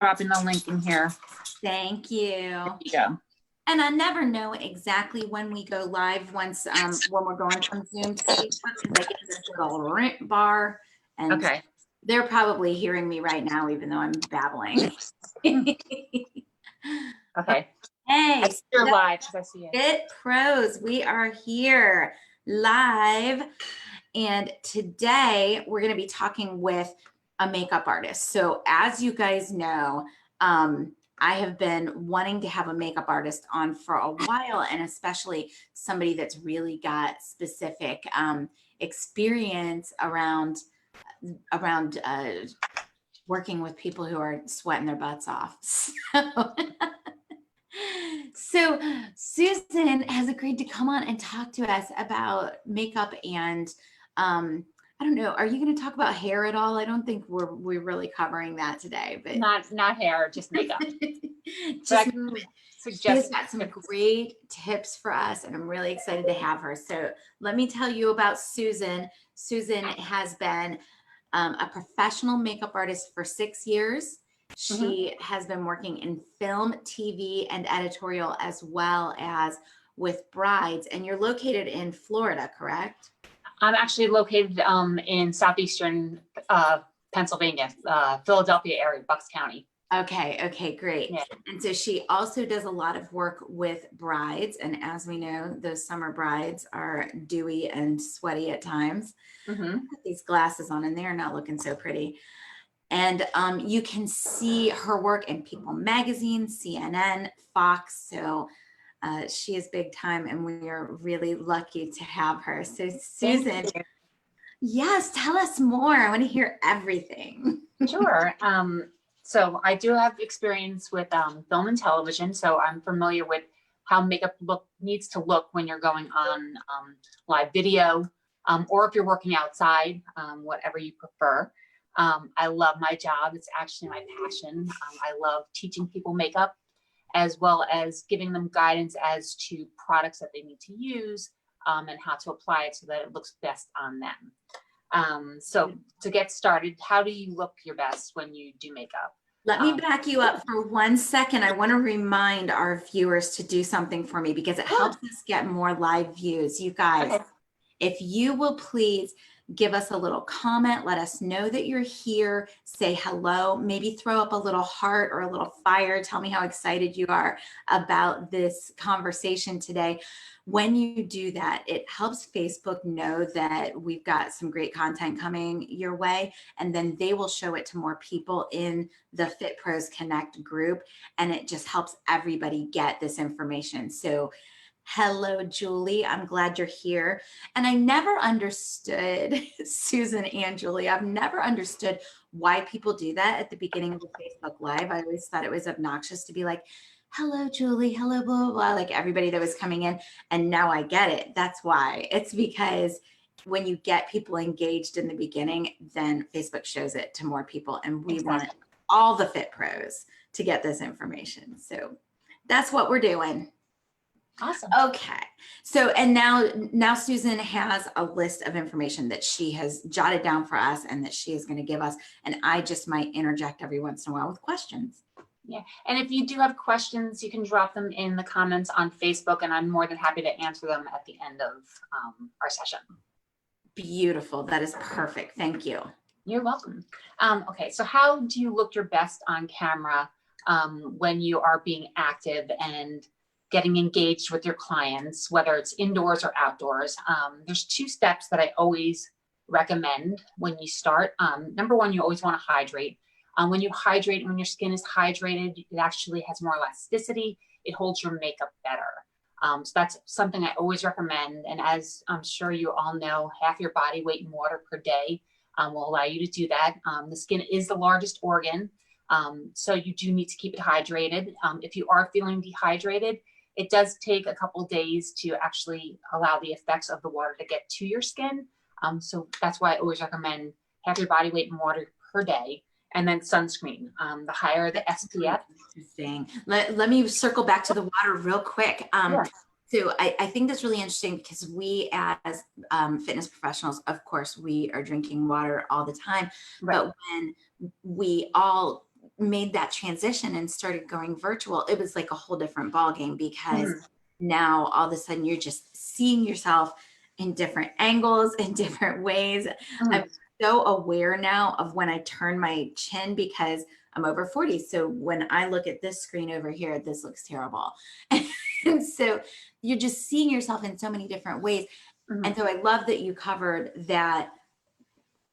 dropping the link in here. Thank you. There you go. And I never know exactly when we go live once when we're going from Zoom to Facebook, because I get this little rent bar, and Okay. they're probably hearing me right now, even though I'm babbling. Okay. Hey, you're live because I see it. Fit Pros, we are here live, and today we're going to be talking with a makeup artist. So as you guys know, I have been wanting to have a makeup artist on for a while, and especially somebody that's really got specific experience around working with people who are sweating their butts off. So Susan has agreed to come on and talk to us about makeup and I don't know, are you going to talk about hair at all? I don't think we're really covering that today, but not hair, just makeup. Just she's got some great tips for us, and I'm really excited to have her. So let me tell you about Susan. Susan has been a professional makeup artist for 6 years. She has been working in film, TV, and editorial, as well as with brides. And you're located in Florida, correct? I'm actually located in southeastern Pennsylvania, Philadelphia area, Bucks County. Okay, great. Yeah. And so she also does a lot of work with brides. And as we know, those summer brides are dewy and sweaty at times. Put these glasses on and they're not looking so pretty. And you can see her work in People Magazine, CNN, Fox. So she is big time, and we are really lucky to have her. So Susan, yes, tell us more. I want to hear everything. Sure. So I do have experience with film and television, so I'm familiar with how makeup needs to look when you're going on live video, or if you're working outside, whatever you prefer. I love my job. It's actually my passion. I love teaching people makeup, as well as giving them guidance as to products that they need to use and how to apply it so that it looks best on them. So to get started, how do you look your best when you do makeup? Let me back you up for 1 second. I want to remind our viewers to do something for me because it helps us get more live views. You guys, if you will please give us a little comment, let us know that you're here, say hello, maybe throw up a little heart or a little fire. Tell me how excited you are about this conversation today. When you do that, it helps Facebook know that we've got some great content coming your way, and then they will show it to more people in the Fit Pros Connect group, and it just helps everybody get this information. So hello, Julie. I'm glad you're here. And I never understood, Susan and Julie, I've never understood why people do that at the beginning of the Facebook Live. I always thought it was obnoxious to be like, hello, Julie, hello, blah, blah, blah, like everybody that was coming in. And now I get it. That's why. It's because when you get people engaged in the beginning, then Facebook shows it to more people. And we want all the Fit Pros to get this information. So that's what we're doing. Awesome. Okay. So, and now Susan has a list of information that she has jotted down for us and that she is going to give us. And I just might interject every once in a while with questions. Yeah. And if you do have questions, you can drop them in the comments on Facebook, and I'm more than happy to answer them at the end of our session. Beautiful. That is perfect. Thank you. You're welcome. Okay. So how do you look your best on camera when you are being active and getting engaged with your clients, whether it's indoors or outdoors? There's 2 steps that I always recommend when you start. Number 1, you always want to hydrate. When you hydrate, when your skin is hydrated, it actually has more elasticity. It holds your makeup better. So that's something I always recommend. And as I'm sure you all know, half your body weight in water per day will allow you to do that. The skin is the largest organ, so you do need to keep it hydrated. If you are feeling dehydrated, it does take a couple days to actually allow the effects of the water to get to your skin. So that's why I always recommend half your body weight in water per day. And then sunscreen, the higher the SPF. Interesting. Let me circle back to the water real quick. So I think that's really interesting because we as fitness professionals, of course, we are drinking water all the time. Right. But when we all made that transition and started going virtual, it was like a whole different ballgame, because Mhm. now all of a sudden you're just seeing yourself in different angles, in different ways. I'm Mhm. so aware now of when I turn my chin, because I'm over 40. So when I look at this screen over here, this looks terrible. And so you're just seeing yourself in so many different ways. And Mhm. so I love that you covered that,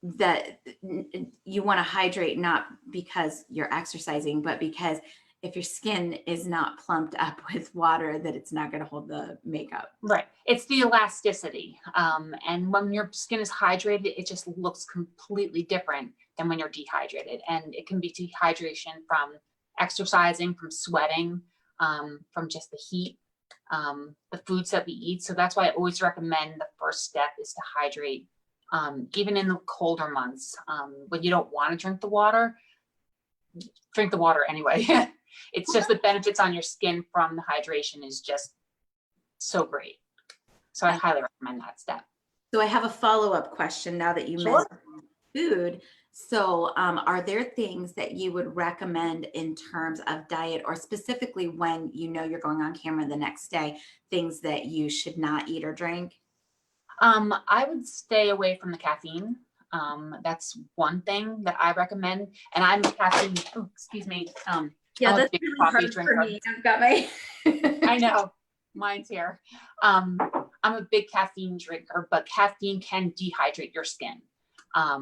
you want to hydrate not because you're exercising, but because if your skin is not plumped up with water, that it's not going to hold the makeup. Right. It's the elasticity. And when your skin is hydrated, it just looks completely different than when you're dehydrated. And it can be dehydration from exercising, from sweating, from just the heat, the foods that we eat. So that's why I always recommend the first step is to hydrate, even in the colder months. When you don't want to drink the water anyway. It's just the benefits on your skin from the hydration is just so great. So I highly recommend that step. So I have a follow-up question now that you Sure. mentioned food. So are there things that you would recommend in terms of diet, or specifically when you know you're going on camera the next day, things that you should not eat or drink? I would stay away from the caffeine. That's one thing that I recommend. And I'm a caffeine, oh, excuse me. Yeah, I'm a that's big really coffee hard for drinker. me. I've got my I know, mine's here. I'm a big caffeine drinker, but caffeine can dehydrate your skin.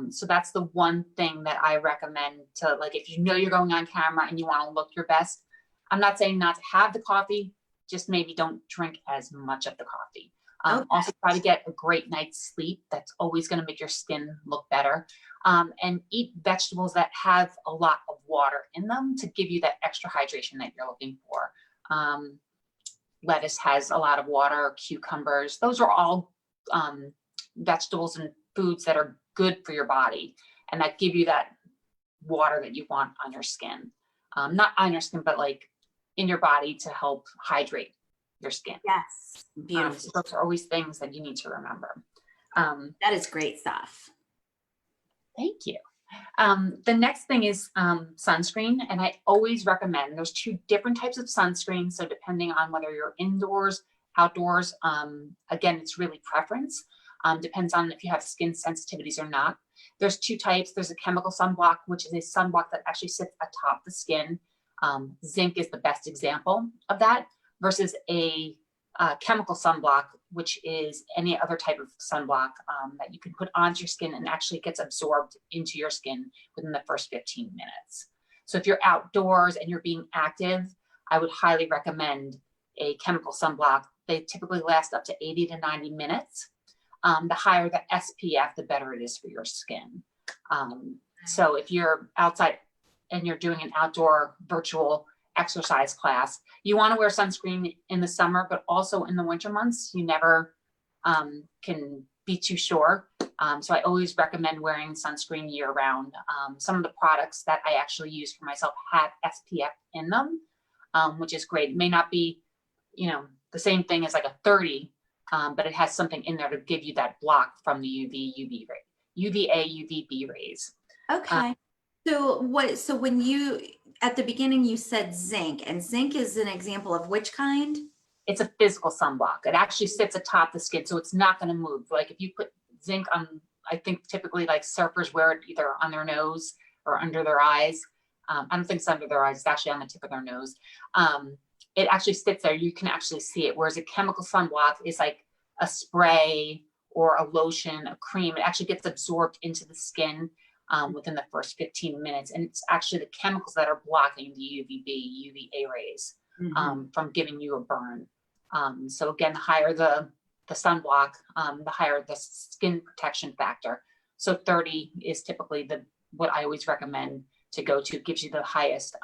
So that's the one thing that I recommend to, like, if you know you're going on camera and you want to look your best. I'm not saying not to have the coffee, just maybe don't drink as much of the coffee. Okay. Also try to get a great night's sleep. That's always going to make your skin look better. And eat vegetables that have a lot of water in them to give you that extra hydration that you're looking for. Lettuce has a lot of water, cucumbers, those are all vegetables and foods that are good for your body and that give you that water that you want on your skin. Not on your skin, but like in your body to help hydrate your skin. Yes, beautiful. So those are always things that you need to remember. That is great stuff. Thank you. The next thing is sunscreen, and I always recommend there's two different types of sunscreen. So depending on whether you're indoors, outdoors, again, it's really preference. Depends on if you have skin sensitivities or not. There's two types. There's a chemical sunblock, which is a sunblock that actually sits atop the skin. Zinc is the best example of that, versus a chemical sunblock, which is any other type of sunblock that you can put onto your skin and actually gets absorbed into your skin within the first 15 minutes. So if you're outdoors and you're being active, I would highly recommend a chemical sunblock. They typically last up to 80 to 90 minutes. The higher the SPF, the better it is for your skin. So if you're outside and you're doing an outdoor virtual exercise class, you want to wear sunscreen in the summer, but also in the winter months. You never can be too sure. So I always recommend wearing sunscreen year round. Some of the products that I actually use for myself have SPF in them, which is great. It may not be, the same thing as like a 30, but it has something in there to give you that block from the UVA, UVB rays. Okay. So when you, at the beginning, you said zinc, and zinc is an example of which kind? It's a physical sunblock. It actually sits atop the skin, so it's not going to move. Like if you put zinc on, I think typically like surfers wear it either on their nose or under their eyes. I don't think it's under their eyes. It's actually on the tip of their nose. It actually sits there. You can actually see it. Whereas a chemical sunblock is like a spray or a lotion, a cream. It actually gets absorbed into the skin within the first 15 minutes. And it's actually the chemicals that are blocking the UVB, UVA rays from giving you a burn. So again, the higher the sunblock, the higher the skin protection factor. So 30 is typically what I always recommend to go to. It gives you the highest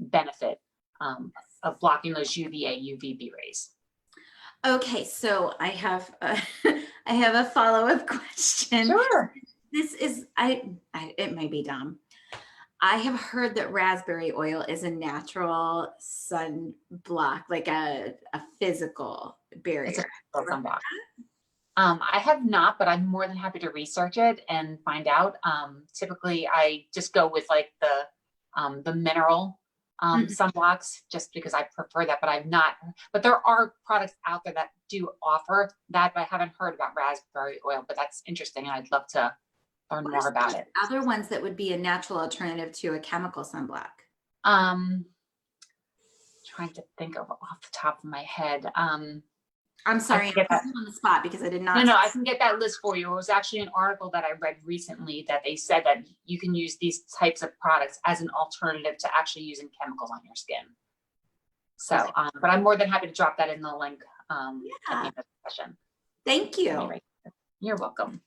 benefit of blocking those UVA, UVB rays. Okay, so I have I have a follow-up question. Sure. This is it may be dumb. I have heard that raspberry oil is a natural sun block, like a physical barrier. It's a sunblock. I have not, but I'm more than happy to research it and find out. Typically, I just go with like the mineral sunblocks, just because I prefer that, but there are products out there that do offer that, but I haven't heard about raspberry oil, but that's interesting. And I'd love to learn more about it. Other ones that would be a natural alternative to a chemical sunblock. Trying to think of off the top of my head. I'm sorry, I'm putting you on the spot because I did not. No, I can get that list for you. It was actually an article that I read recently that they said that you can use these types of products as an alternative to actually using chemicals on your skin. So, Okay. but I'm more than happy to drop that in the link at the end of the session. Thank you. You're welcome.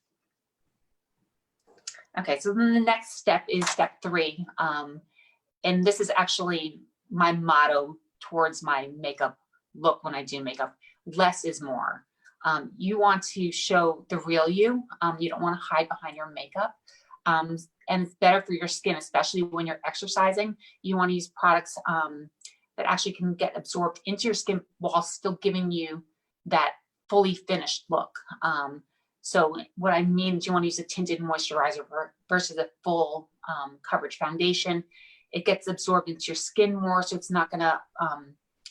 Okay, so then the next step is step 3. And this is actually my motto towards my makeup look when I do makeup. Less is more. You want to show the real you. You don't want to hide behind your makeup. And it's better for your skin, especially when you're exercising. You want to use products that actually can get absorbed into your skin while still giving you that fully finished look. So what I mean is you want to use a tinted moisturizer versus a full coverage foundation. It gets absorbed into your skin more, so it's not going to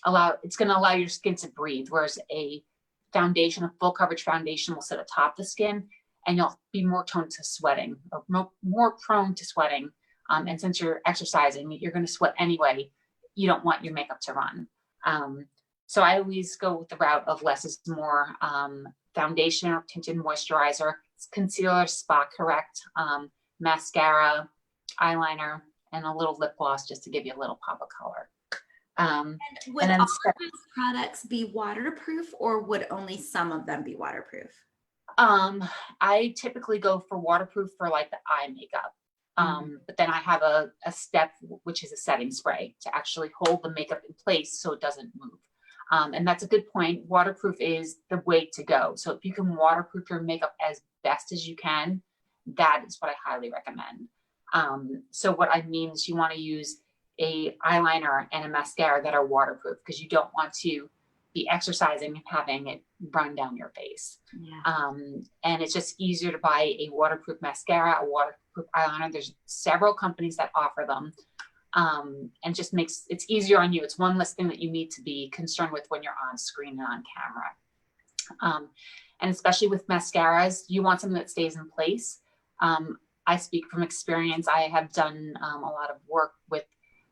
allow your skin to breathe. Whereas a foundation, a full coverage foundation, will sit atop the skin, and you'll be more prone to sweating, or more prone to sweating. And since you're exercising, you're going to sweat anyway. You don't want your makeup to run. So I always go with the route of less is more. Foundation or tinted moisturizer, concealer, spot correct, mascara, eyeliner, and a little lip gloss just to give you a little pop of color. And would all of those products be waterproof, or would only some of them be waterproof? I typically go for waterproof for like the eye makeup. But then I have a step, which is a setting spray to actually hold the makeup in place so it doesn't move. And that's a good point. Waterproof is the way to go. So if you can waterproof your makeup as best as you can, that is what I highly recommend. So what I mean is you want to use a eyeliner and a mascara that are waterproof, because you don't want to be exercising and having it run down your face. Yeah. And it's just easier to buy a waterproof mascara, a waterproof eyeliner. There's several companies that offer them. And just makes it's easier on you. It's one less thing that you need to be concerned with when you're on screen and on camera. And especially with mascaras, you want something that stays in place. I speak from experience. I have done a lot of work with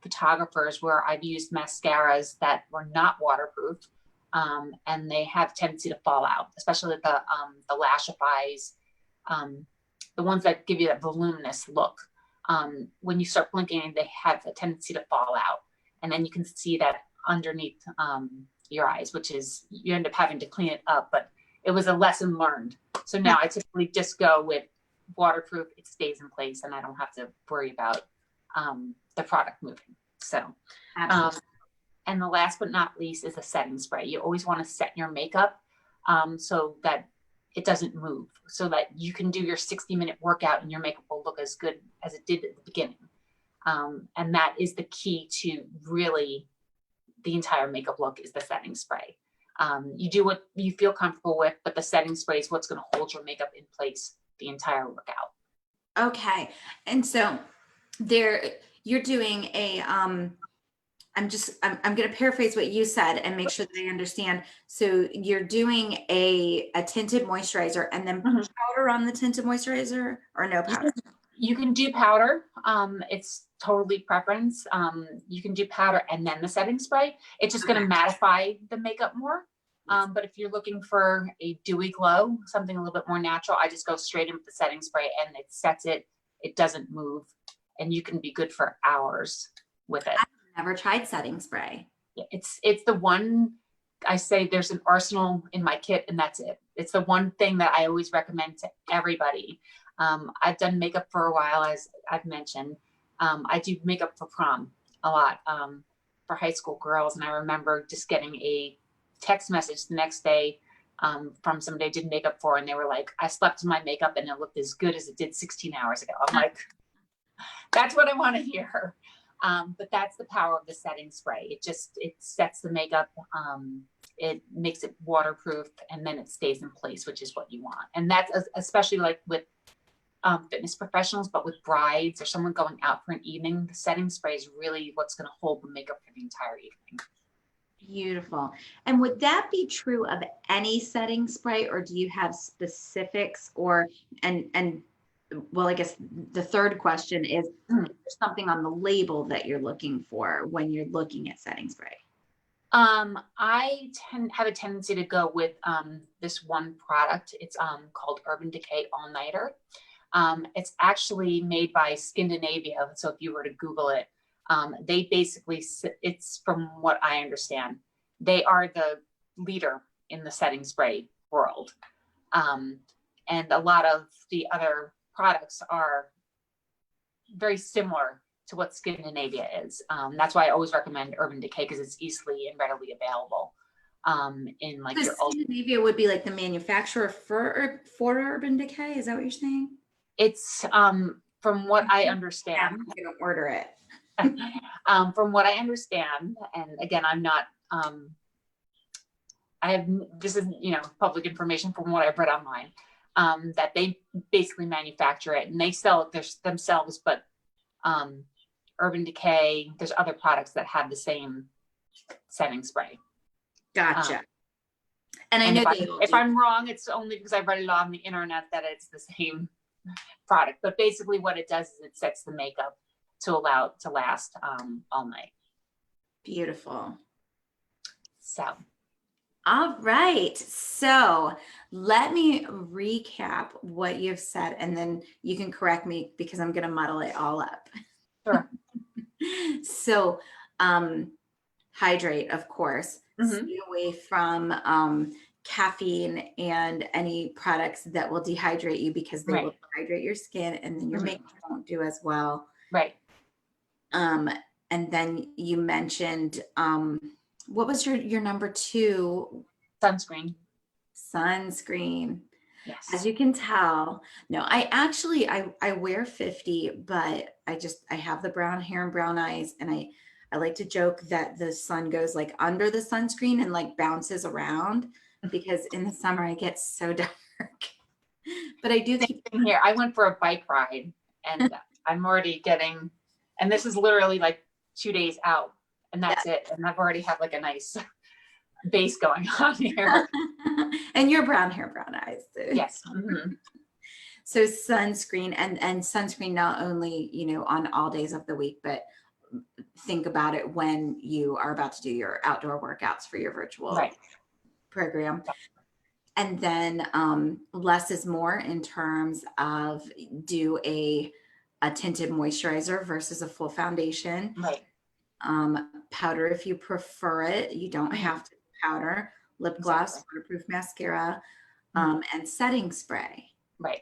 photographers where I've used mascaras that were not waterproof, and they have tendency to fall out, especially the Lashify's, the ones that give you that voluminous look. When you start blinking, they have a tendency to fall out, and then you can see that underneath your eyes, which is you end up having to clean it up. But it was a lesson learned. So now I typically just go with waterproof. It stays in place, and I don't have to worry about the product moving. So, and the last but not least is a setting spray. You always want to set your makeup so that it doesn't move, so that you can do your 60-minute workout and your makeup will look as good as it did at the beginning. And that is the key to really the entire makeup look, is the setting spray. You do what you feel comfortable with, but the setting spray is what's going to hold your makeup in place the entire workout. Okay. And so you're doing a, I'm going to paraphrase what you said and make sure that I understand. So you're doing a tinted moisturizer and then powder on the tinted moisturizer, or no powder? You can do powder. It's totally preference. You can do powder and then the setting spray. It's just going to mattify the makeup more. But if you're looking for a dewy glow, something a little bit more natural, I just go straight in with the setting spray and it sets it. It doesn't move, and you can be good for hours with it. I've never tried setting spray. Yeah, it's the one. I say there's an arsenal in my kit, and that's it. It's the one thing that I always recommend to everybody. I've done makeup for a while, as I've mentioned. I do makeup for prom a lot, for high school girls. And I remember just getting a text message the next day from somebody I did makeup for, and they were like, I slept in my makeup and it looked as good as it did 16 hours ago. I'm like, that's what I want to hear. But that's the power of the setting spray. It sets the makeup, it makes it waterproof, and then it stays in place, which is what you want. And that's especially like with fitness professionals, but with brides or someone going out for an evening, the setting spray is really what's going to hold the makeup for the entire evening. Beautiful. And would that be true of any setting spray, or do you have specifics, or and well, I guess the third question is, is there something on the label that you're looking for when you're looking at setting spray? I have a tendency to go with this one product. It's called Urban Decay All Nighter. It's actually made by Scandinavia. So if you were to Google it, they basically, it's from what I understand, they are the leader in the setting spray world. And a lot of the other products are very similar to what Scandinavia is. That's why I always recommend Urban Decay, because it's easily and readily available. In like So Scandinavia would be like the manufacturer for Urban Decay. Is that what you're saying? It's from what I understand. I'm gonna order it. From what I understand, and again, I'm not. This is public information from what I've read online. That they basically manufacture it and they sell it themselves, but Urban Decay, there's other products that have the same setting spray. Gotcha. And I know if I'm wrong, it's only because I read it on the internet that it's the same product. But basically what it does is it sets the makeup to allow it to last all night. Beautiful. So. All right. So let me recap what you've said, and then you can correct me because I'm going to muddle it all up. Sure. So hydrate, of course. Stay away from caffeine and any products that will dehydrate you, because they will dehydrate your skin, and then your makeup won't do as well. Right. And then you mentioned, what was your number 2? Sunscreen. Sunscreen. Yes. As you can tell, no, I wear 50, but I have the brown hair and brown eyes, and I like to joke that the sun goes like under the sunscreen and like bounces around, because in the summer I get so dark. But I do keep here. I went for a bike ride, and I'm already getting, and this is literally like 2 days out, and that's it. And I've already had like a nice base going on here. And your brown hair, brown eyes. Too. Yes. So sunscreen, and sunscreen not only, on all days of the week, but think about it when you are about to do your outdoor workouts for your virtual program. And then less is more in terms of do a tinted moisturizer versus a full foundation. Right. Powder if you prefer it. You don't have to powder. Lip gloss, waterproof mascara, and setting spray. Right.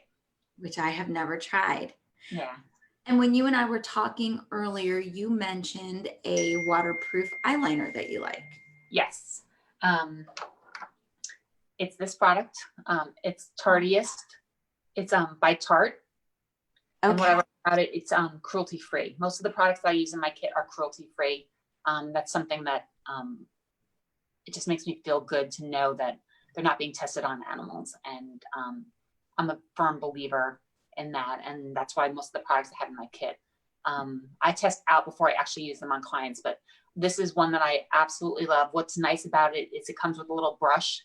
Which I have never tried. Yeah. And when you and I were talking earlier, you mentioned a waterproof eyeliner that you like. Yes. It's this product. It's Tartiest. It's by Tarte. Okay. And what I like about it, it's cruelty free. Most of the products I use in my kit are cruelty free. That's something that it just makes me feel good to know that they're not being tested on animals. And I'm a firm believer in that. And that's why most of the products I have in my kit, I test out before I actually use them on clients. But this is one that I absolutely love. What's nice about it is it comes with a little brush.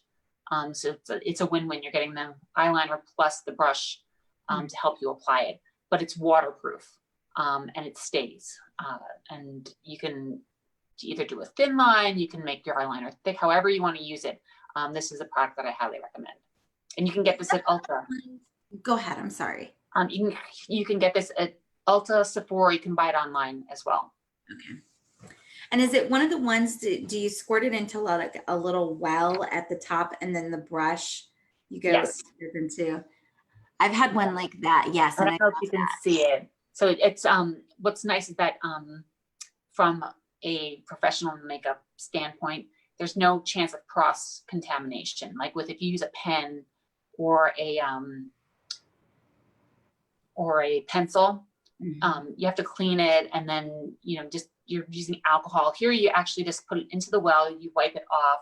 So it's a win-win. You're getting the eyeliner plus the brush to help you apply it. But it's waterproof and it stays. And you can either do a thin line, you can make your eyeliner thick, however you want to use it. This is a product that I highly recommend. And you can get this at Ulta. Go ahead, I'm sorry. You can get this at Ulta, Sephora, you can buy it online as well. Okay. And is it one of the ones, do you squirt it into like a little well at the top, and then the brush you go into? I've had one like that, yes. I don't know if you can see it. So it's what's nice is that from a professional makeup standpoint, there's no chance of cross contamination. Like with if you use a pen or a pencil, you have to clean it, and then just you're using alcohol. Here you actually just put it into the well, you wipe it off,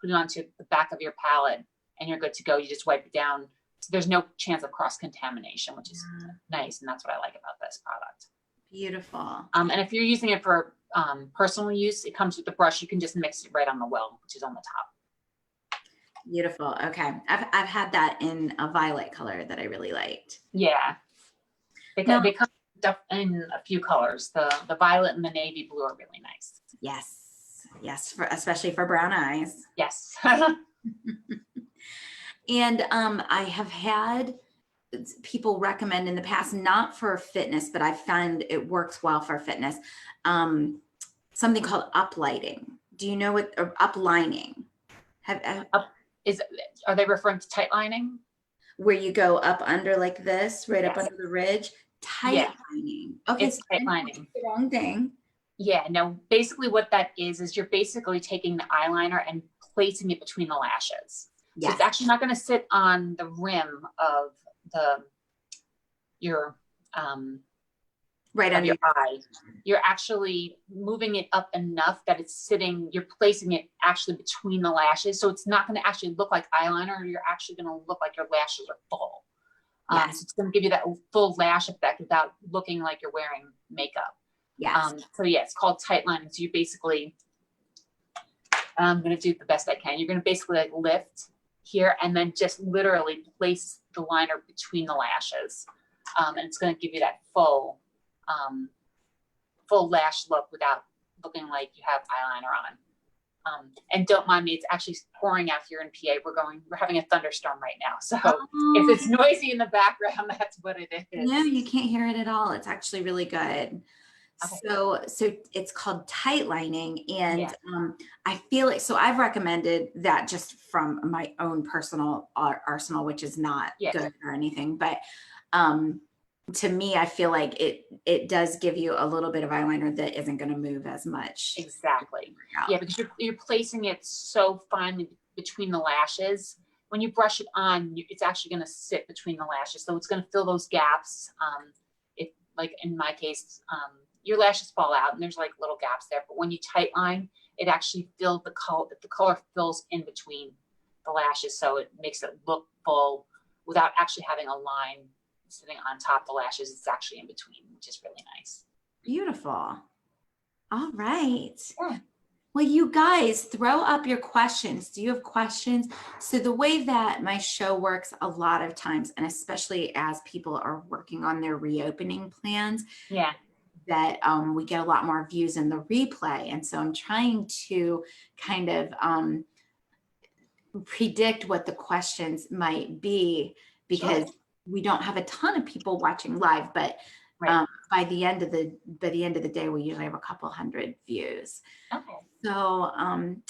put it onto the back of your palette, and you're good to go. You just wipe it down So there's no chance of cross-contamination, which is nice. And that's what I like about this product. Beautiful. And if you're using it for personal use, it comes with the brush. You can just mix it right on the well, which is on the top. Beautiful. Okay. I've had that in a violet color that I really liked. Yeah. They come in a few colors. The violet and the navy blue are really nice. Yes. Yes. Especially for brown eyes. Yes. And I have had people recommend in the past, not for fitness, but I found it works well for fitness. Something called uplighting. Do you know what, or uplining? Are they referring to tight lining? Where you go up under like this, right up under the ridge? Tight lining. Okay. It's tight lining. The wrong thing. Yeah, no, basically what that is you're basically taking the eyeliner and placing it between the lashes. Yes. So it's actually not going to sit on the rim of your right under your eye. You're actually moving it up enough that it's sitting, you're placing it actually between the lashes. So it's not going to actually look like eyeliner. You're actually going to look like your lashes are full. So it's going to give you that full lash effect without looking like you're wearing makeup. Yes. So yeah, it's called tight lining. So you basically, I'm going to do the best I can. You're going to basically like lift here and then just literally place the liner between the lashes. And it's going to give you that full lash look without looking like you have eyeliner on. And don't mind me, it's actually pouring out here in PA. We're having a thunderstorm right now. So if it's noisy in the background, that's what it is. No, you can't hear it at all. It's actually really good. Okay. So it's called tight lining. And I feel like, so I've recommended that just from my own personal arsenal, which is not good or anything, but to me, I feel like it does give you a little bit of eyeliner that isn't going to move as much. Exactly. Yeah, because you're placing it so finely between the lashes. When you brush it on, it's actually going to sit between the lashes. So it's going to fill those gaps. If, like in my case, your lashes fall out and there's like little gaps there. But when you tight line, it actually fills the color fills in between the lashes. So it makes it look full without actually having a line sitting on top of the lashes. It's actually in between, which is really nice. Beautiful. All right. Yeah. Well, you guys throw up your questions. Do you have questions? So the way that my show works a lot of times, and especially as people are working on their reopening plans, that we get a lot more views in the replay. And so I'm trying to kind of predict what the questions might be, because we don't have a ton of people watching live, but by the end of the day, we usually have a couple hundred views. Okay. So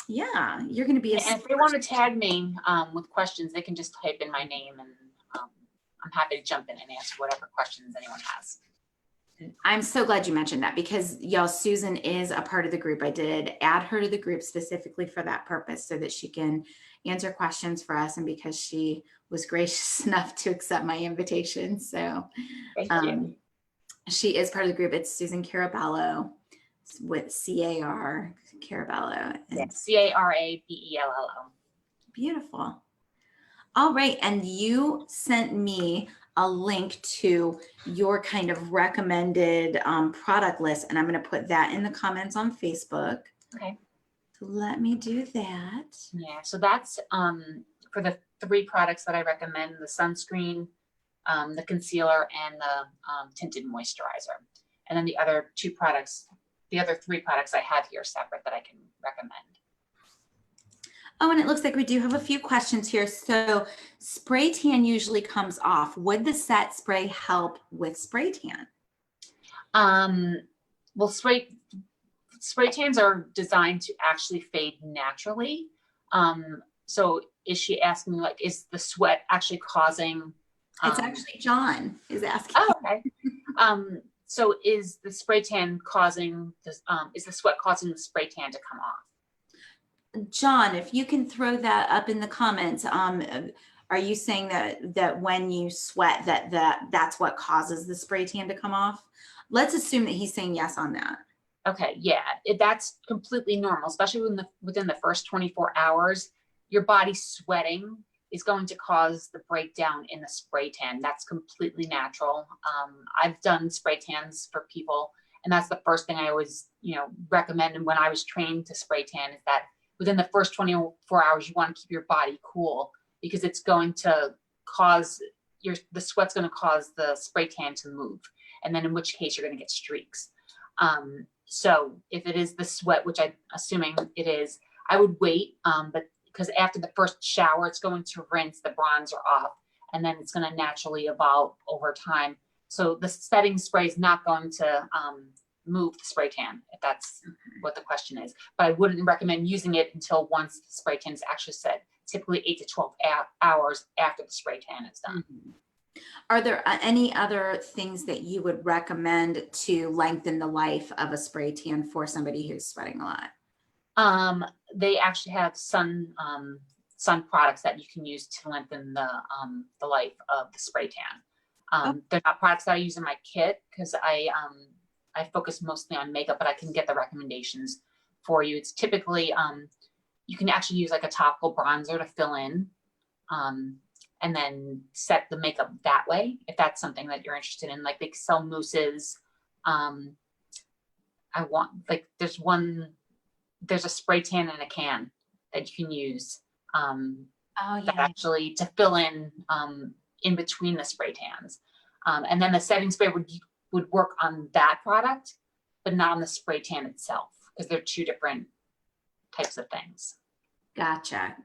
yeah, you're going to be. And if they want to tag me with questions, they can just type in my name, and I'm happy to jump in and answer whatever questions anyone has. I'm so glad you mentioned that, because y'all, Susan is a part of the group. I did add her to the group specifically for that purpose, so that she can answer questions for us, and because she was gracious enough to accept my invitation. So thank you. She is part of the group. It's Susan Carabello with C-A-R, Carabello. Yes, C-A-R-A-B-E-L-L-O. Beautiful. All right. And you sent me a link to your kind of recommended product list, and I'm going to put that in the comments on Facebook. Okay. So let me do that. Yeah. So that's for the 3 products that I recommend: the sunscreen, the concealer, and the tinted moisturizer. And then the other 3 products I have here separate that I can recommend. Oh, and it looks like we do have a few questions here. So spray tan usually comes off. Would the set spray help with spray tan? Well, spray tans are designed to actually fade naturally. So is she asking, like, is the sweat actually causing? It's actually John is asking. Oh, okay. So is the spray tan causing this? Is the sweat causing the spray tan to come off? John, if you can throw that up in the comments, are you saying that when you sweat that's what causes the spray tan to come off? Let's assume that he's saying yes on that. Okay, yeah, that's completely normal, especially within the first 24 hours. Your body's sweating, is going to cause the breakdown in the spray tan. That's completely natural. I've done spray tans for people, and that's the first thing I always, recommend. And when I was trained to spray tan, is that within the first 24 hours, you want to keep your body cool, because it's going to cause the sweat's going to cause the spray tan to move. And then in which case you're going to get streaks. So if it is the sweat, which I'm assuming it is, I would wait, but because after the first shower, it's going to rinse the bronzer off, and then it's going to naturally evolve over time. So the setting spray is not going to move the spray tan, if that's what the question is. But I wouldn't recommend using it until once the spray tan is actually set, typically 8 to 12 hours after the spray tan is done. Mm-hmm. Are there any other things that you would recommend to lengthen the life of a spray tan for somebody who's sweating a lot? They actually have sun products that you can use to lengthen the life of the spray tan. They're not products that I use in my kit, because I focus mostly on makeup, but I can get the recommendations for you. It's typically, you can actually use like a topical bronzer to fill in, and then set the makeup that way, if that's something that you're interested in. Like they sell mousses. There's a spray tan in a can that you can use that actually to fill in between the spray tans. And then the setting spray would work on that product, but not on the spray tan itself, because they're two different types of things. Gotcha.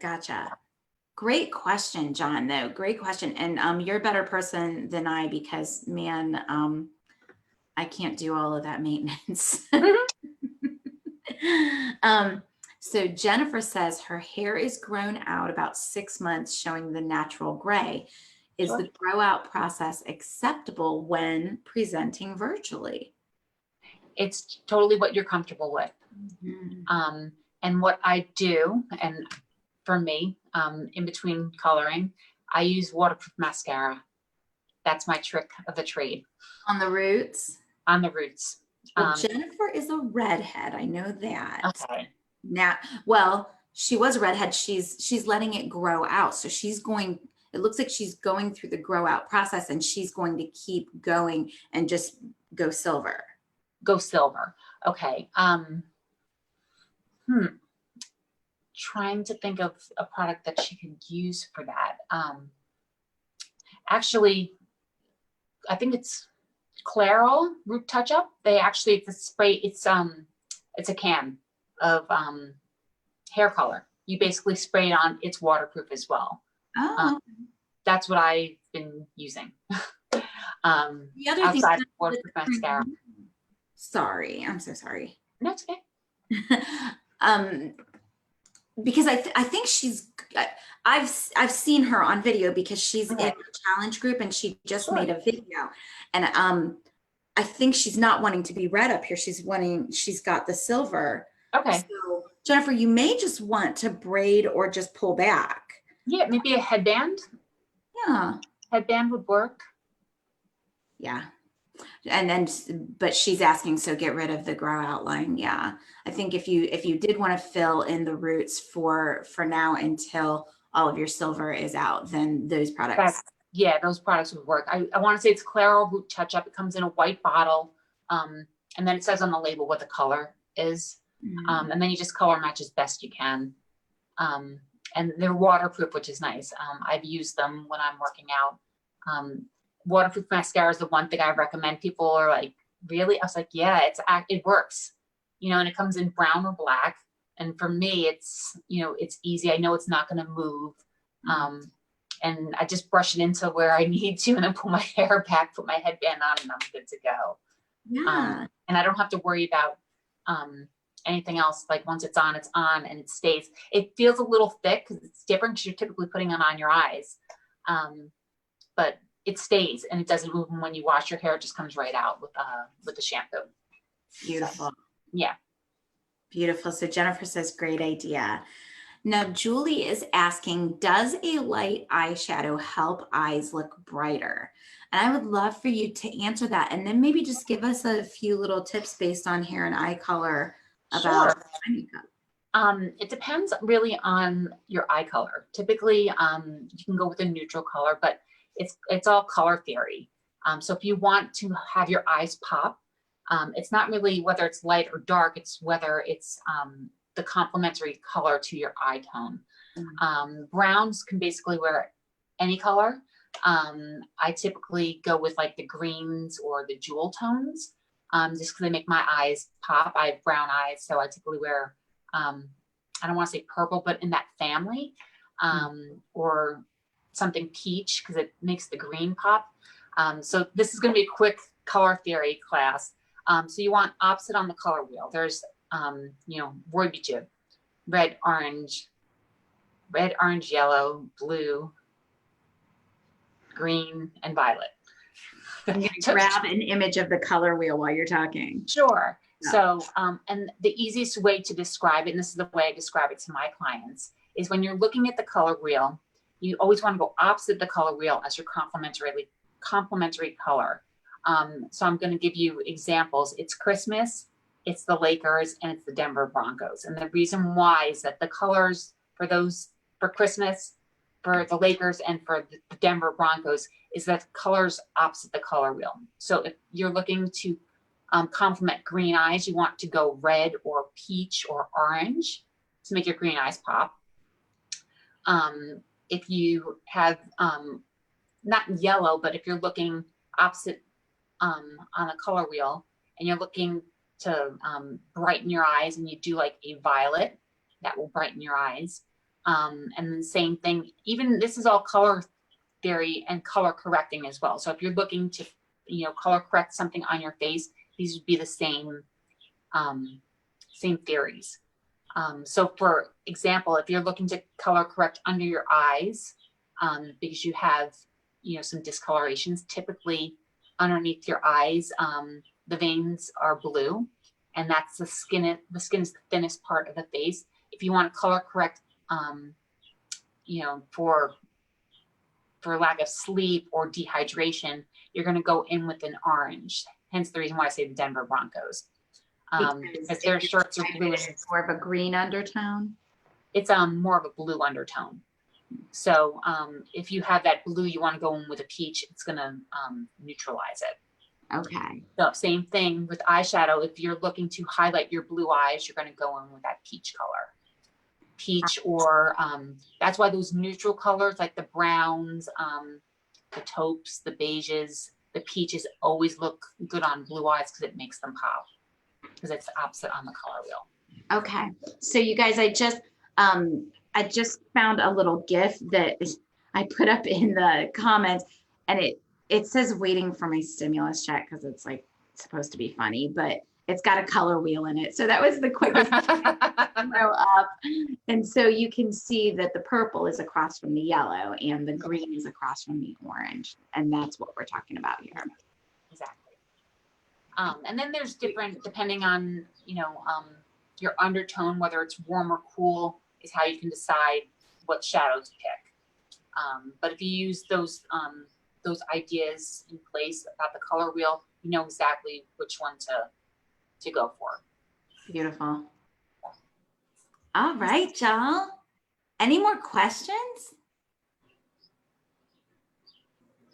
Great question, John, though. Great question. And you're a better person than I, because man, I can't do all of that maintenance. So Jennifer says her hair is grown out about 6 months, showing the natural gray. Is the grow out process acceptable when presenting virtually? It's totally what you're comfortable with. Mm-hmm. And what I do, and for me, in between coloring, I use waterproof mascara. That's my trick of the trade. On the roots? On the roots. Well, Jennifer is a redhead. I know that. Okay. Now, well, she was a redhead. She's letting it grow out. So it looks like she's going through the grow out process, and she's going to keep going and just go silver. Go silver. Okay. Trying to think of a product that she could use for that. Actually, I think it's Clairol Root Touch Up. It's a spray. It's a can of hair color. You basically spray it on. It's waterproof as well. That's what I've been using. The other outside of waterproof mascara. Sorry, I'm so sorry. No, it's okay. Because I think I've seen her on video, because she's in the challenge group, and she just made a video, and I think she's not wanting to be red up here. She's got the silver. Okay. So Jennifer, you may just want to braid or just pull back. Yeah, maybe a headband. Yeah. Headband would work. Yeah. And then, but she's asking, so get rid of the grow outline. Yeah. I think if you did want to fill in the roots for now until all of your silver is out, then those products. Those products would work. I want to say it's Clairol Root Touch Up. It comes in a white bottle. And then it says on the label what the color is. Mm-hmm. And then you just color match as best you can. And they're waterproof, which is nice. I've used them when I'm working out. Waterproof mascara is the one thing I recommend. People are like, really? I was like, yeah, it works, and it comes in brown or black. And for me, it's easy. I know it's not going to move. And I just brush it into where I need to, and then pull my hair back, put my headband on, and I'm good to go. Yeah. And I don't have to worry about anything else. Like once it's on and it stays. It feels a little thick because it's different, because you're typically putting it on your eyes. But it stays and it doesn't move. And when you wash your hair, it just comes right out with the shampoo. Beautiful. So, yeah. Beautiful. So Jennifer says, great idea. Now, Julie is asking, does a light eyeshadow help eyes look brighter? And I would love for you to answer that. And then maybe just give us a few little tips based on hair and eye color about eye makeup. It depends really on your eye color. Typically, you can go with a neutral color, but it's all color theory. So if you want to have your eyes pop, it's not really whether it's light or dark, it's whether it's the complementary color to your eye tone. Browns can basically wear any color. I typically go with like the greens or the jewel tones, just because they make my eyes pop. I have brown eyes, so I typically wear, I don't want to say purple, but in that family, or something peach because it makes the green pop. So this is going to be a quick color theory class. So you want opposite on the color wheel. There's, Roy beat you. Red, orange, yellow, blue, green, and violet. I'm going to grab an image of the color wheel while you're talking. Sure. Yeah. So, and the easiest way to describe it, and this is the way I describe it to my clients, is when you're looking at the color wheel, you always want to go opposite the color wheel as your complementary color. So I'm going to give you examples. It's Christmas, it's the Lakers, and it's the Denver Broncos. And the reason why is that the colors for Christmas, for the Lakers, and for the Denver Broncos is that colors opposite the color wheel. So if you're looking to complement green eyes, you want to go red or peach or orange to make your green eyes pop. If you have, not yellow, but if you're looking opposite on a color wheel and you're looking to brighten your eyes, and you do like a violet, that will brighten your eyes. And then same thing, even this is all color theory and color correcting as well. So if you're looking to, color correct something on your face, these would be the same theories. So for example, if you're looking to color correct under your eyes, because you have, some discolorations, typically underneath your eyes, the veins are blue, and that's the skin is the thinnest part of the face. If you want to color correct, for lack of sleep or dehydration, you're going to go in with an orange. Hence the reason why I say the Denver Broncos. Because their shirts are blue. It's more of a green undertone. It's more of a blue undertone. So if you have that blue, you want to go in with a peach, it's going to neutralize it. Okay. So same thing with eyeshadow. If you're looking to highlight your blue eyes, you're going to go in with that peach color. Peach, or that's why those neutral colors like the browns, the taupes, the beiges, the peaches always look good on blue eyes because it makes them pop, because it's the opposite on the color wheel. Okay. So you guys, I just found a GIF that I put up in the comments, and it says waiting for my stimulus check because it's like supposed to be funny, but it's got a color wheel in it. So that was the quickest throw up. And so you can see that the purple is across from the yellow and the green is across from the orange. And that's what we're talking about here. Exactly. And then there's different, depending on, your undertone, whether it's warm or cool, is how you can decide what shadow to pick. But if you use those ideas in place about the color wheel, you know exactly which one to go for. Beautiful. All right, y'all. Any more questions?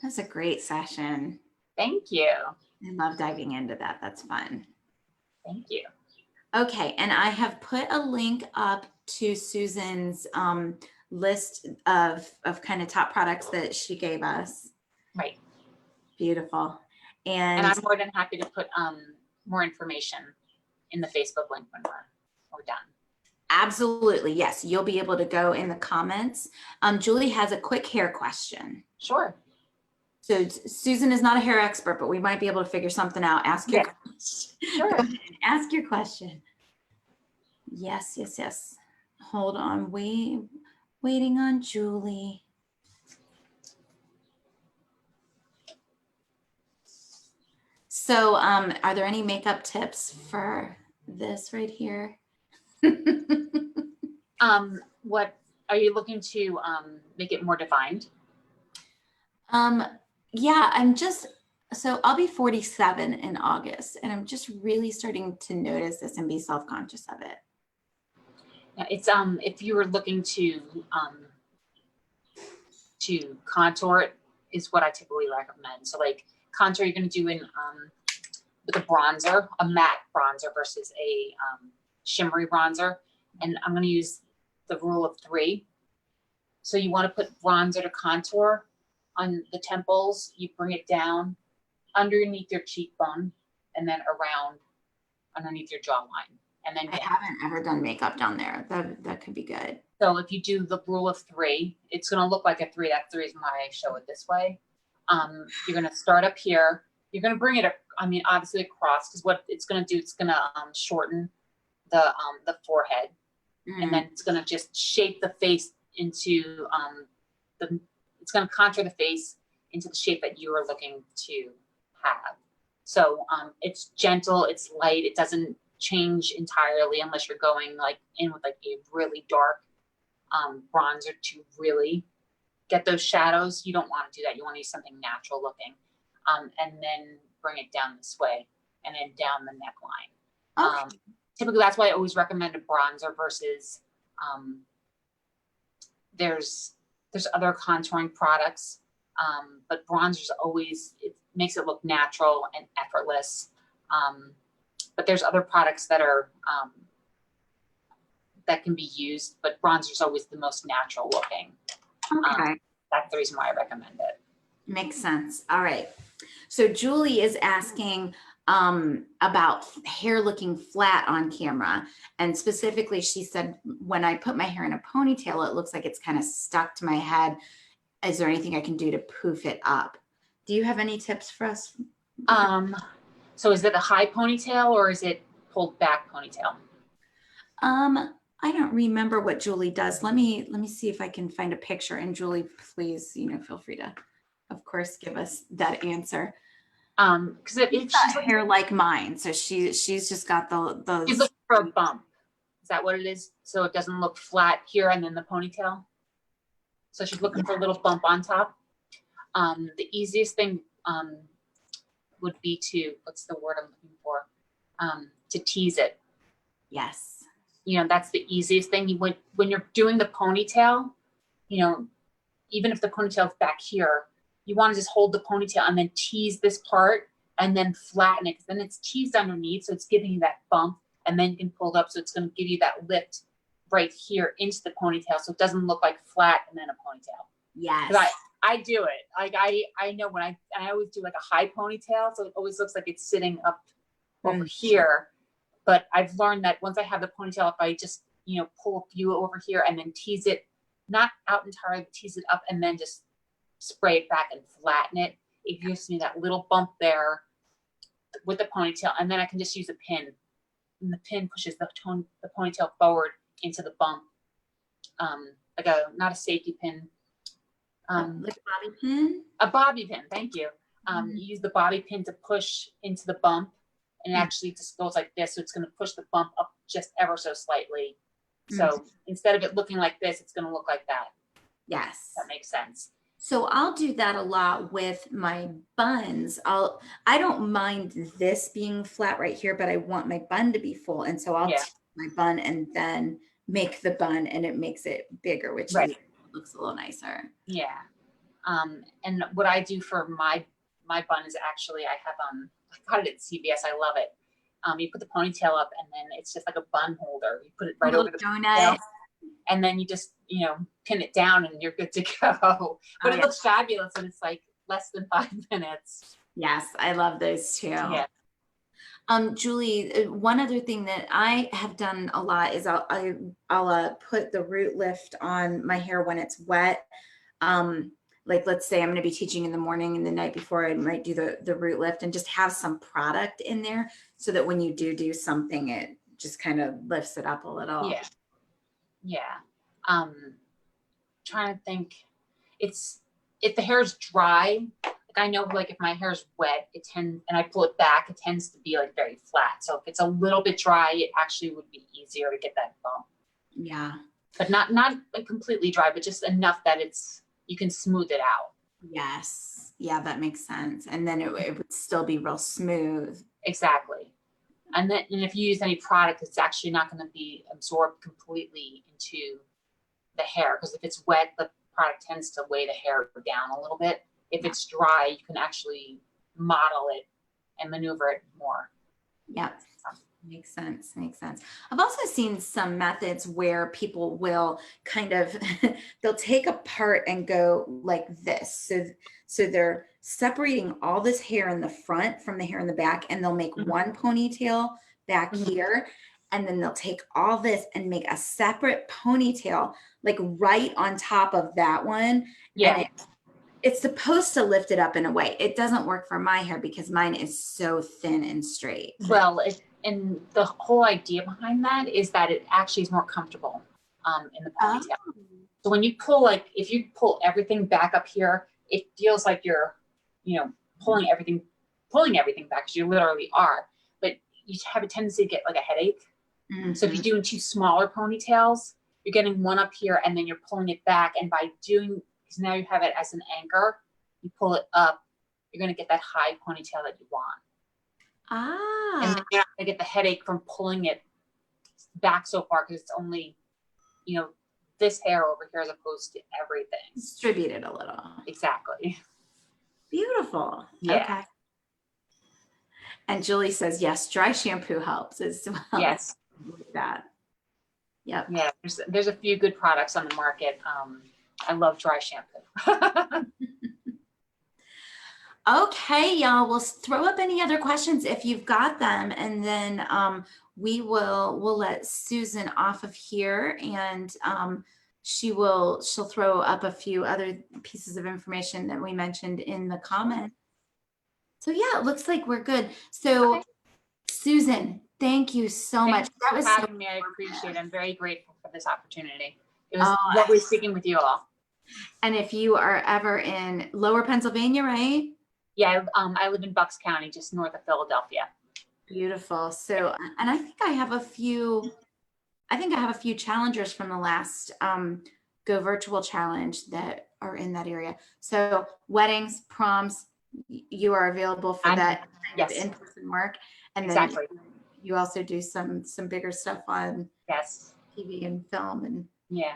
That's a great session. Thank you. I love diving into that. That's fun. Thank you. Okay, and I have put a link up to Susan's list of kind of top products that she gave us. Right. Beautiful. And I'm more than happy to put more information in the Facebook link when we're done. Absolutely. Yes. You'll be able to go in the comments. Julie has a quick hair question. Sure. So Susan is not a hair expert, but we might be able to figure something out. Ask your question. Sure. Go ahead. Ask your question. Yes. Hold on. Waiting on Julie. So are there any makeup tips for this right here? What are you looking to make it more defined? Yeah, so I'll be 47 in August, and I'm just really starting to notice this and be self-conscious of it. Yeah, it's if you were looking to contour it is what I typically recommend. So like contour you're gonna do in with a bronzer, a matte bronzer versus a shimmery bronzer. And I'm gonna use the rule of 3. So you wanna put bronzer to contour on the temples, you bring it down underneath your cheekbone and then around underneath your jawline. And then I haven't ever done makeup down there. That could be good. so if you do the rule of 3, it's going to look like a 3. That's the reason why I show it this way. You're going to start up here. You're going to bring it, I mean, obviously across, because what it's going to do, it's going to shorten the forehead, and then it's going to just shape the face into it's going to contour the face into the shape that you are looking to have. So it's gentle, it's light, it doesn't change entirely unless you're going like in with like a really dark bronzer to really get those shadows. You don't want to do that. You want to use something natural looking, and then bring it down this way and then down the neckline. Okay. Typically that's why I always recommend a bronzer versus there's other contouring products, but bronzers always, it makes it look natural and effortless. But there's other products that are that can be used, but bronzer is always the most natural looking. Okay. That's the reason why I recommend it. Makes sense. All right. So Julie is asking about hair looking flat on camera. And specifically, she said, when I put my hair in a ponytail, it looks like it's kind of stuck to my head. Is there anything I can do to poof it up? Do you have any tips for us? So is it a high ponytail or is it pulled back ponytail? I don't remember what Julie does. Let me see if I can find a picture. And Julie, please, feel free to, of course, give us that answer. Because she's got hair like mine, so she's just got the. She's looking for a bump. Is that what it is? So it doesn't look flat here and then the ponytail. So she's looking for a little bump on top. The easiest thing would be to, what's the word I'm looking for? To tease it. Yes. That's the easiest thing. When you're doing the ponytail, even if the ponytail is back here, you want to just hold the ponytail and then tease this part and then flatten it. Because then it's teased underneath, so it's giving you that bump, and then you can pull it up, so it's going to give you that lift right here into the ponytail, so it doesn't look like flat and then a ponytail. Yes. I do it. Like I know when I always do like a high ponytail, so it always looks like it's sitting up over here. But I've learned that once I have the ponytail, if I just pull a few over here and then tease it, not out entirely, but tease it up and then just spray it back and flatten it, it gives me that little bump there with the ponytail, and then I can just use a pin, and the pin pushes the ponytail forward into the bump, like not a safety pin. Like a bobby pin? A bobby pin, thank you. You use the bobby pin to push into the bump, and it actually just goes like this, so it's going to push the bump up just ever so slightly. So instead of it looking like this, it's going to look like that. Yes. That makes sense. So I'll do that a lot with my buns. I don't mind this being flat right here, but I want my bun to be full. And so I'll take my bun and then make the bun, and it makes it bigger, which looks a little nicer. Yeah. And what I do for my bun is actually, I got it at CVS. I love it. You put the ponytail up, and then it's just like a bun holder. You put it right over the donut. And then you just, pin it down and you're good to go. But it looks fabulous, and it's like less than 5 minutes. Yes, I love those too. Yeah. Julie, one other thing that I have done a lot is I'll put the root lift on my hair when it's wet. Like let's say I'm going to be teaching in the morning, and the night before I might do the root lift, and just have some product in there so that when you do something, it just kind of lifts it up a little. Yeah. Trying to think, if the hair's dry, like I know, like if my hair's wet, and I pull it back, it tends to be like very flat. So if it's a little bit dry, it actually would be easier to get that bump. Yeah. But not like completely dry, but just enough that you can smooth it out. Yes. Yeah, that makes sense. And then it would still be real smooth. Exactly. And then, and if you use any product, it's actually not going to be absorbed completely into the hair, because if it's wet, the product tends to weigh the hair down a little bit. If it's dry, you can actually model it and maneuver it more. Yeah. Makes sense. Makes sense. I've also seen some methods where people will kind of they'll take a part and go like this. So they're separating all this hair in the front from the hair in the back, and they'll make one ponytail back here, and then they'll take all this and make a separate ponytail like right on top of that one. Yeah. And it's supposed to lift it up in a way. It doesn't work for my hair because mine is so thin and straight. Well, and the whole idea behind that is that it actually is more comfortable in the ponytail. Oh. So when you pull, like if you pull everything back up here, it feels like you're, you know, pulling everything back, because you literally are. But you have a tendency to get like a headache. So if you're doing two smaller ponytails, you're getting one up here and then you're pulling it back. And by doing, because now you have it as an anchor, you pull it up, you're going to get that high ponytail that you want. Ah. And then you're not going to get the headache from pulling it back so far, because it's only, you know, this hair over here as opposed to everything. Distributed a little. Exactly. Beautiful. Yeah. Okay. And Julie says, yes, dry shampoo helps as well. Yes. Like that. Yep. Yeah. There's a few good products on the market. I love dry shampoo. Okay, y'all, we'll throw up any other questions if you've got them, and then we'll let Susan off of here, and she'll throw up a few other pieces of information that we mentioned in the comment. So yeah, it looks like we're good. So okay. Susan, thank you so much. That was having me. I appreciate it. I'm very grateful for this opportunity. It was lovely speaking with you all. And if you are ever in Lower Pennsylvania, right? Yeah, I live in Bucks County, just north of Philadelphia. Beautiful. So, and I think I have a few challengers from the last Go Virtual Challenge that are in that area. So weddings, proms, you are available for that kind of in-person work. And exactly. Then you also do some bigger stuff on TV and film. And yeah.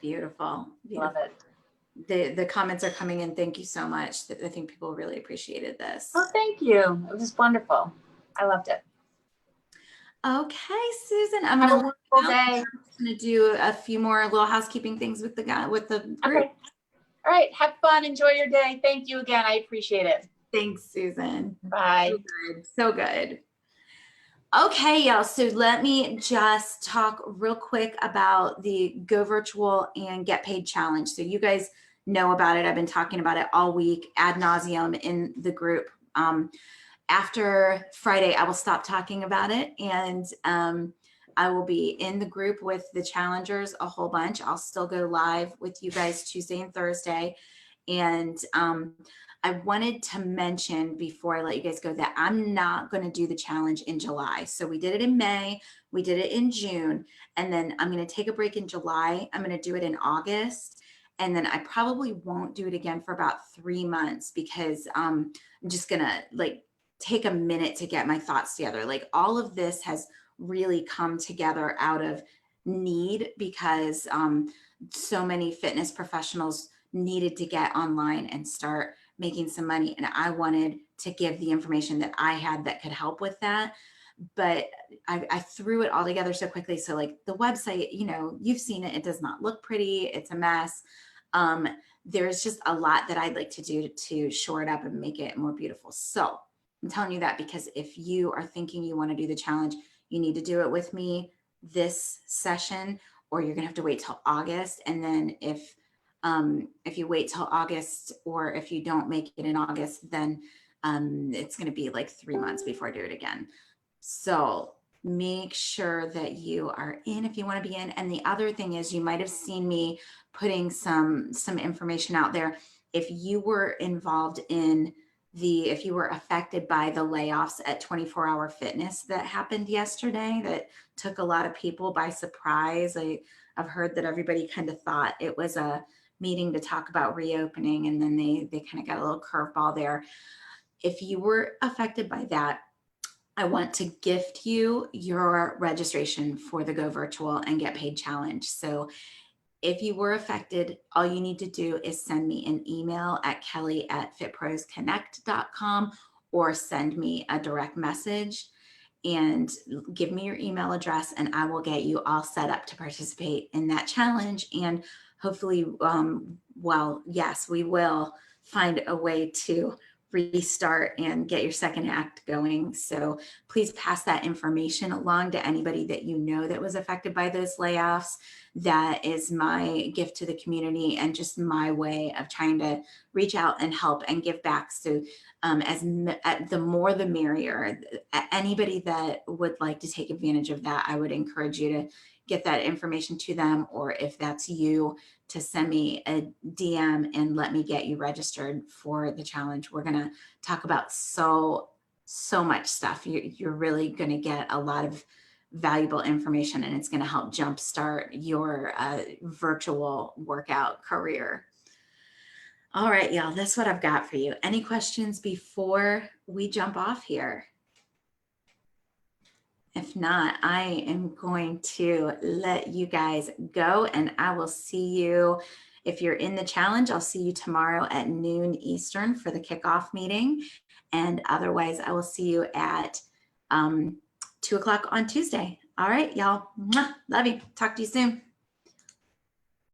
Beautiful. Love it. The comments are coming in. Thank you so much. I think people really appreciated this. Oh, thank you. It was wonderful. I loved it. Okay, Susan, I'm gonna do a few more little housekeeping things with the group. Okay. All right. Have fun. Enjoy your day. Thank you again. I appreciate it. Thanks, Susan. Bye. So good. So good. Okay, y'all. So let me just talk real quick about the Go Virtual and Get Paid Challenge. So you guys know about it. I've been talking about it all week ad nauseum in the group. After Friday, I will stop talking about it, and I will be in the group with the challengers a whole bunch. I'll still go live with you guys Tuesday and Thursday. And I wanted to mention before I let you guys go that I'm not going to do the challenge in July. So we did it in May, we did it in June, and then I'm going to take a break in July. I'm going to do it in August. And then I probably won't do it again for about 3 months, because I'm just going to take a minute to get my thoughts together. Like, all of this has really come together out of need, because so many fitness professionals needed to get online and start making some money. And I wanted to give the information that I had that could help with that. But I threw it all together so quickly. So like the website, you've seen it. It does not look pretty. It's a mess. There's just a lot that I'd like to do to shore it up and make it more beautiful. So I'm telling you that because if you are thinking you want to do the challenge, you need to do it with me this session, or you're gonna have to wait till August. And then if you wait till August, or if you don't make it in August, then it's gonna be like 3 months before I do it again. So make sure that you are in if you want to be in. And the other thing is, you might have seen me putting some information out there. If you were involved in if you were affected by the layoffs at 24 Hour Fitness that happened yesterday, that took a lot of people by surprise. I've heard that everybody kind of thought it was a meeting to talk about reopening, and then they kind of got a little curveball there. If you were affected by that, I want to gift you your registration for the Go Virtual and Get Paid Challenge. So if you were affected, all you need to do is send me an email at kelly@fitprosconnect.com or send me a direct message and give me your email address, and I will get you all set up to participate in that challenge. And hopefully, well, yes, we will find a way to restart and get your second act going. So please pass that information along to anybody that you know that was affected by those layoffs. That is my gift to the community and just my way of trying to reach out and help and give back. So the more the merrier. Anybody that would like to take advantage of that, I would encourage you to get that information to them, or if that's you, to send me a DM and let me get you registered for the challenge. We're going to talk about so much stuff. You're really going to get a lot of valuable information, and it's going to help jumpstart your virtual workout career. All right, y'all, that's what I've got for you. Any questions before we jump off here? If not, I am going to let you guys go, and I will see you. If you're in the challenge, I'll see you tomorrow at noon Eastern for the kickoff meeting. And otherwise, I will see you at 2 o'clock on Tuesday. All right, y'all. Love you. Talk to you soon.